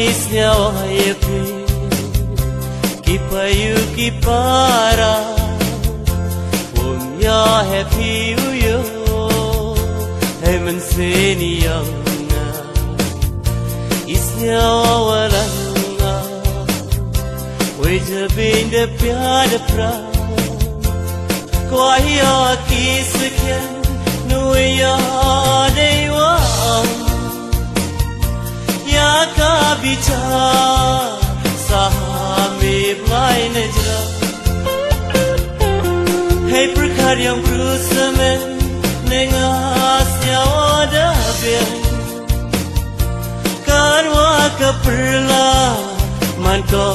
isnyawaye pe kipayu kipara umya happy uyo hemen seni yanga isnyawalanga weje binde pyada pra kwaya kisken nuya dewa ya ka bichar sahame bhai najra hey prakhar yang brusamen nenga syawada be karwa ka perla man ko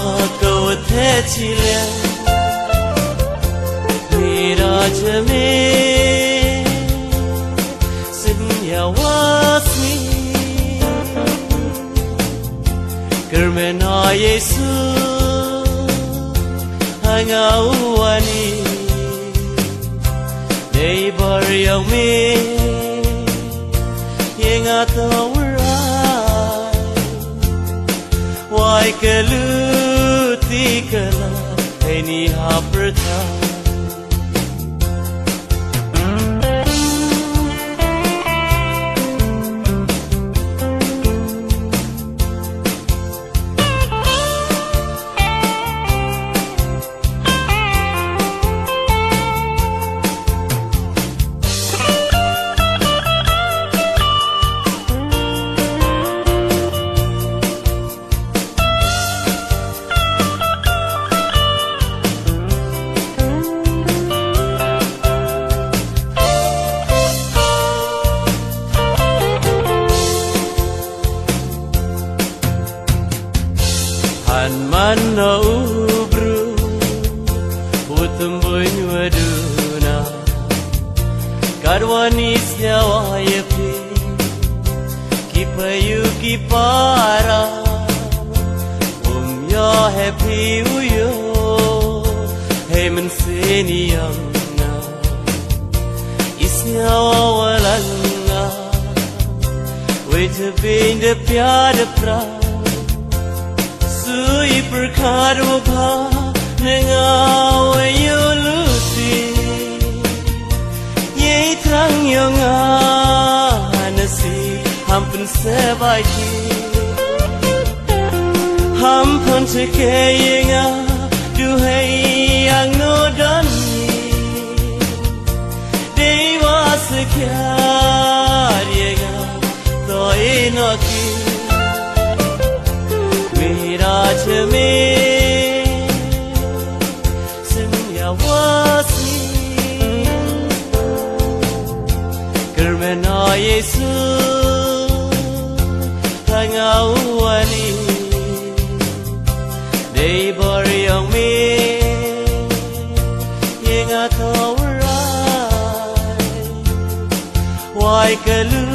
ko the chile mera jame sinya wasmi Kermena Yesu hangawani Dei bariyang me Yang atawaray Wai kaluti kala Ini haperta Man na ubru Butumbuin waduna Karwanis nyawaye pe Kipayu kipara Umya happy uyo Hemen seni yanga Isnyawalanga Weje binde pyada pra Sui perkara bha nengawe yuluti Ye trang yonga nasi hampun sebaiki Hampun teke yenga duhai yang nodani Dewa sekiar yenga toi noki Raj me Sinya wasi Kermena Yesu hangawani Dei bariyang me Yang atawaray Wai kalu